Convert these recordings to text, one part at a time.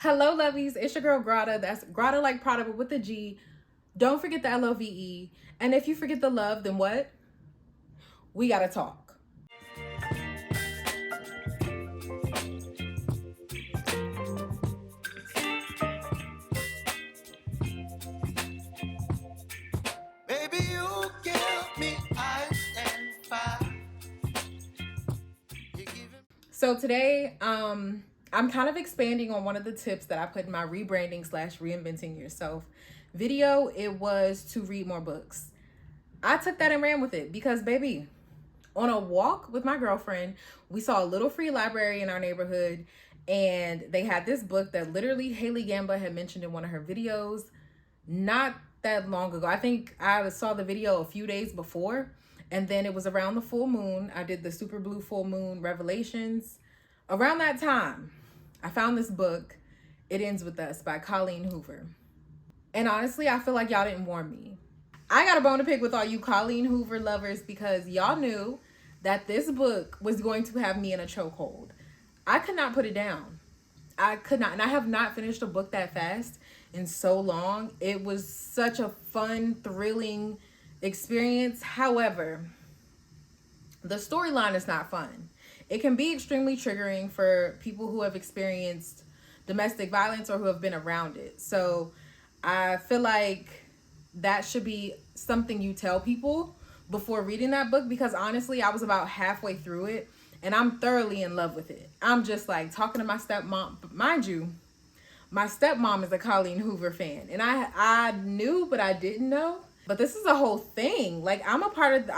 Hello, lovies. It's your girl Grada. That's Grada like Prada, but with a G. Don't forget the LOVE. And if you forget the love, then what? We gotta talk. Baby, you give me ice and fire. So today, I'm kind of expanding on one of the tips that I put in my rebranding / reinventing yourself video. It was to read more books. I took that and ran with it because, baby, on a walk with my girlfriend, we saw a little free library in our neighborhood, and they had this book that literally Haley Gamba had mentioned in one of her videos not that long ago. I think I saw the video a few days before, and then it was around the full moon. I did the super blue full moon revelations. Around that time, I found this book, It Ends With Us by Colleen Hoover. And honestly, I feel like y'all didn't warn me. I got a bone to pick with all you Colleen Hoover lovers because y'all knew that this book was going to have me in a chokehold. I could not put it down. I could not. And I have not finished a book that fast in so long. It was such a fun, thrilling experience. However, the storyline is not fun. It can be extremely triggering for people who have experienced domestic violence or who have been around it. So I feel like that should be something you tell people before reading that book, because honestly, I was about halfway through it and I'm thoroughly in love with it. I'm just like talking to my stepmom. But mind you, my stepmom is a Colleen Hoover fan, and I knew, but I didn't know. But this is a whole thing. Like I'm a part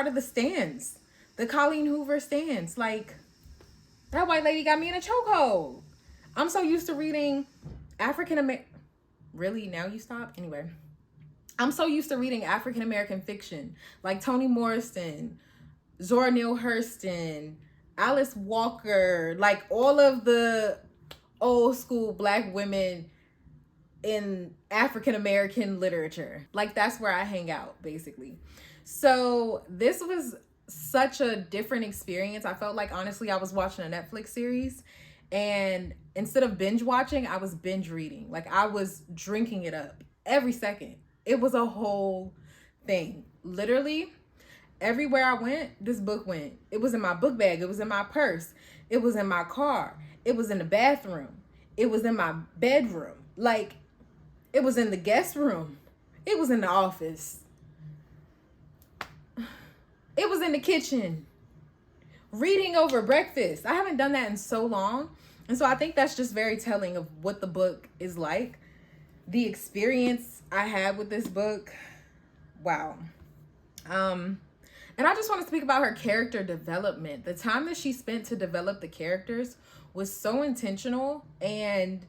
of the stands, the Colleen Hoover stands. Like that white lady got me in a chokehold. I'm so used to reading African American. Really? Now you stop? Anyway. I'm so used to reading African American fiction like Toni Morrison, Zora Neale Hurston, Alice Walker, like all of the old school Black women in African American literature. Like that's where I hang out, basically. So this was such a different experience. I felt like honestly I was watching a Netflix series, and instead of binge watching, I was binge reading. Like I was drinking it up every second. It was a whole thing. Literally, everywhere I went, this book went. It was in my book bag. It was in my purse. It was in my car. It was in the bathroom. It was in my bedroom. Like, it was in the guest room. It was in the office. It was in the kitchen. Reading over breakfast. I haven't done that in so long. And so I think that's just very telling of what the book is like. The experience I had with this book, wow. And I just want to speak about her character development. The time that she spent to develop the characters was so intentional, and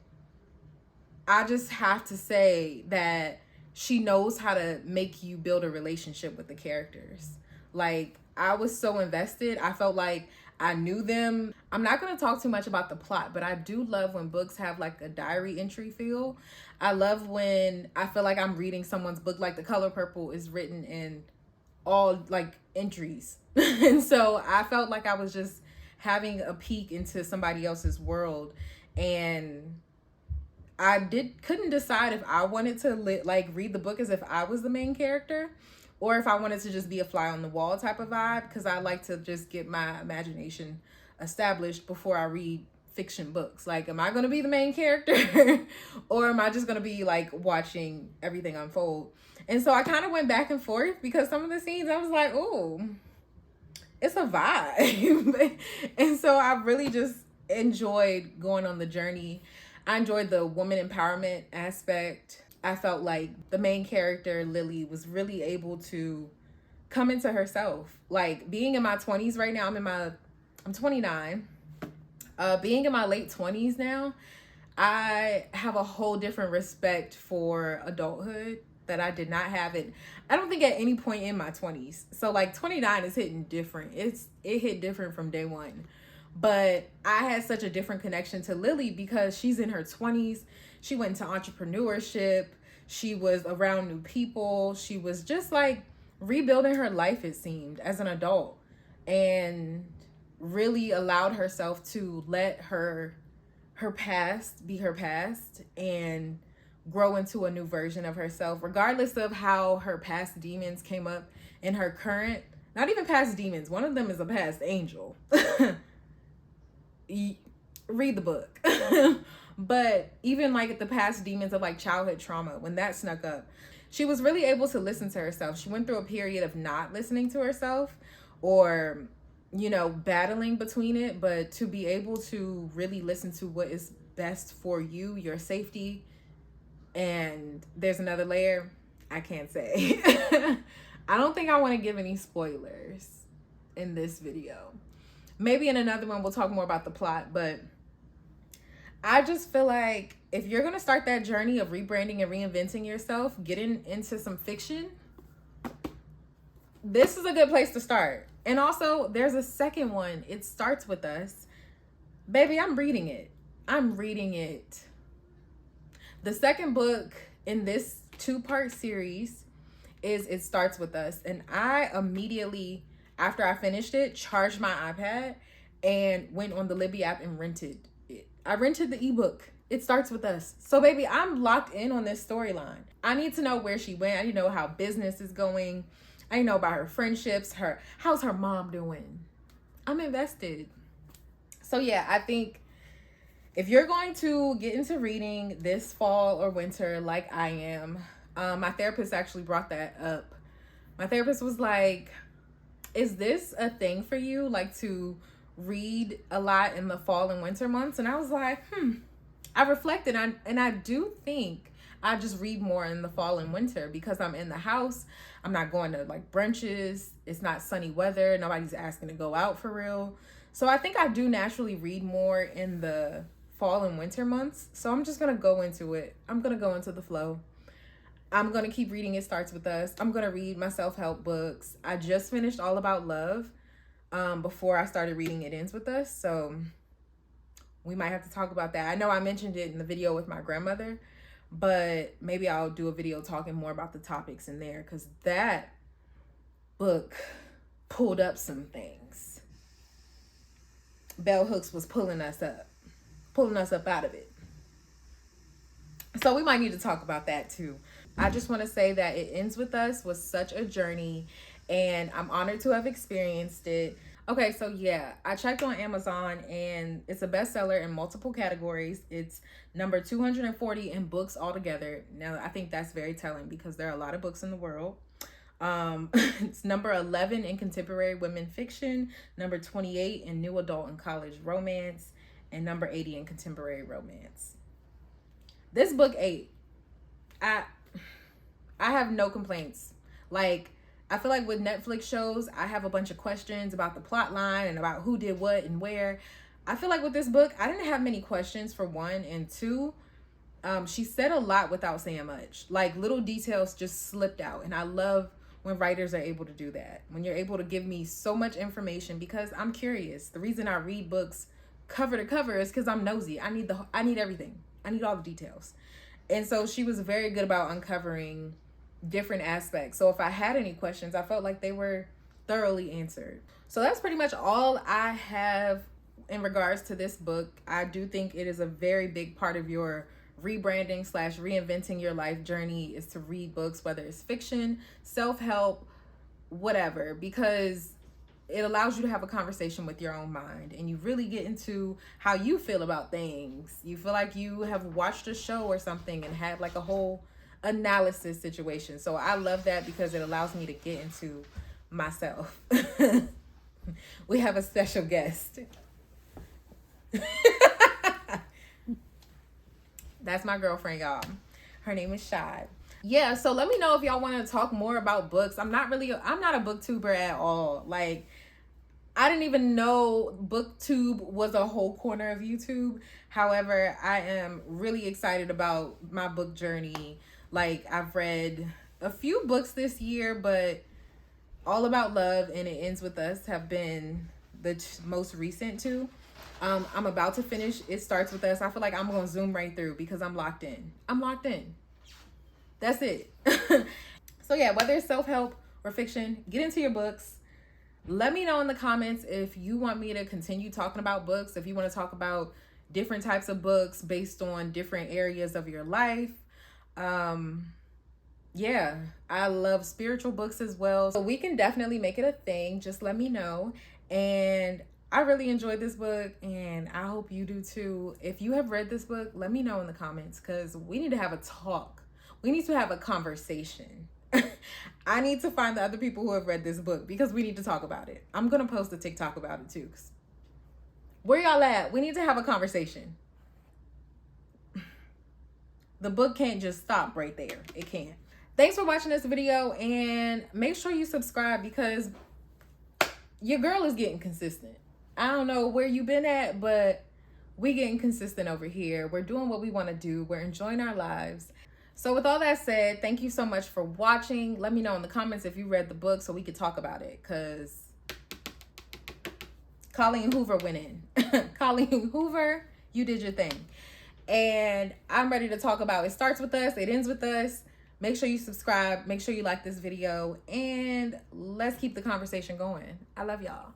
I just have to say that she knows how to make you build a relationship with the characters. Like, I was so invested. I felt like I knew them. I'm not going to talk too much about the plot, but I do love when books have like a diary entry feel. I love when I feel like I'm reading someone's book, like The Color Purple is written in all like entries. And so I felt like I was just having a peek into somebody else's world, and I couldn't decide if I wanted to read the book as if I was the main character, or if I wanted to just be a fly on the wall type of vibe, because I like to just get my imagination established before I read fiction books. Like, am I going to be the main character or am I just going to be like watching everything unfold? And so I kind of went back and forth, because some of the scenes I was like, oh, it's a vibe. And so I really just enjoyed going on the journey. I enjoyed the woman empowerment aspect. I felt like the main character, Lily, was really able to come into herself. Like, being in my 20s right now, I'm 29. Being in my late 20s now, I have a whole different respect for adulthood that I did not have it. I don't think at any point in my 20s. So like 29 is hitting different. It hit different from day one. But I had such a different connection to Lily because she's in her 20s. She went into entrepreneurship. She was around new people. She was just like rebuilding her life, it seemed, as an adult, and really allowed herself to let her her past be her past and grow into a new version of herself, regardless of how her past demons came up in her current, not even past demons, one of them is a past angel. Read the book. But even like the past demons of like childhood trauma, when that snuck up, she was really able to listen to herself. She went through a period of not listening to herself, or, you know, battling between it, but to be able to really listen to what is best for you, your safety. And there's another layer I can't say. I don't think I want to give any spoilers in this video. Maybe in another one we'll talk more about the plot, but I just feel like if you're going to start that journey of rebranding and reinventing yourself, getting into some fiction, this is a good place to start. And also, there's a second one. It starts with us. Baby, I'm reading it. I'm reading it. The second book in this 2-part series is It Starts With Us. And I immediately, after I finished it, charged my iPad and went on the Libby app and rented it. I rented the ebook. It Starts With Us. So baby, I'm locked in on this storyline. I need to know where she went. I need to know how business is going. I need to know about her friendships, how's her mom doing. I'm invested. So yeah, I think if you're going to get into reading this fall or winter like I am, my therapist actually brought that up. My therapist was like, is this a thing for you, like to read a lot in the fall and winter months? And I was like, I reflected and I do think I just read more in the fall and winter because I'm in the house. I'm not going to like brunches. It's not sunny weather. Nobody's asking to go out for real. So I think I do naturally read more in the fall and winter months. So I'm just going to go into it. I'm going to go into the flow. I'm going to keep reading It Starts With Us. I'm going to read my self-help books. I just finished All About Love before I started reading It Ends With Us. So we might have to talk about that. I know I mentioned it in the video with my grandmother, but maybe I'll do a video talking more about the topics in there, because that book pulled up some things. Bell Hooks was pulling us up out of it. So we might need to talk about that too. I just want to say that It Ends With Us was such a journey, and I'm honored to have experienced it. Okay, so yeah, I checked on Amazon and it's a bestseller in multiple categories. It's number 240 in books altogether. Now, I think that's very telling because there are a lot of books in the world. It's number 11 in contemporary women fiction, number 28 in new adult and college romance, and number 80 in contemporary romance. This book ate. I have no complaints. Like, I feel like with Netflix shows, I have a bunch of questions about the plot line and about who did what and where. I feel like with this book, I didn't have many questions, for one, and two, she said a lot without saying much. Like, little details just slipped out, and I love when writers are able to do that. When you're able to give me so much information, because I'm curious. The reason I read books cover to cover is because I'm nosy. I need everything. I need all the details. And so she was very good about uncovering different aspects. So if I had any questions, I felt like they were thoroughly answered. So that's pretty much all I have in regards to this book. I do think it is a very big part of your rebranding / reinventing your life journey is to read books, whether it's fiction, self-help, whatever, because it allows you to have a conversation with your own mind, and you really get into how you feel about things. You feel like you have watched a show or something and had like a whole analysis situation. So I love that because it allows me to get into myself. We have a special guest. That's my girlfriend, y'all. Her name is Shad. Yeah, so let me know if y'all want to talk more about books. I'm not a booktuber at all. Like, I didn't even know BookTube was a whole corner of YouTube. However, I am really excited about my book journey. Like, I've read a few books this year, but All About Love and It Ends With Us have been the most recent two. I'm about to finish It Starts With Us. I feel like I'm going to zoom right through because I'm locked in. That's it. So yeah, whether it's self-help or fiction, get into your books. Let me know in the comments if you want me to continue talking about books, if you want to talk about different types of books based on different areas of your life. Yeah, I love spiritual books as well. So we can definitely make it a thing. Just let me know. And I really enjoyed this book, and I hope you do too. If you have read this book, let me know in the comments, because we need to have a talk. We need to have a conversation. I need to find the other people who have read this book, because we need to talk about it. I'm going to post a TikTok about it too. Where y'all at? We need to have a conversation. The book can't just stop right there. It can't. Thanks for watching this video, and make sure you subscribe, because your girl is getting consistent. I don't know where you've been at, but we getting consistent over here. We're doing what we want to do. We're enjoying our lives. So with all that said, thank you so much for watching. Let me know in the comments if you read the book so we could talk about it, because Colleen Hoover went in. Colleen Hoover, you did your thing. And I'm ready to talk about it. Starts with us, it ends with us. Make sure you subscribe. Make sure you like this video. And let's keep the conversation going. I love y'all.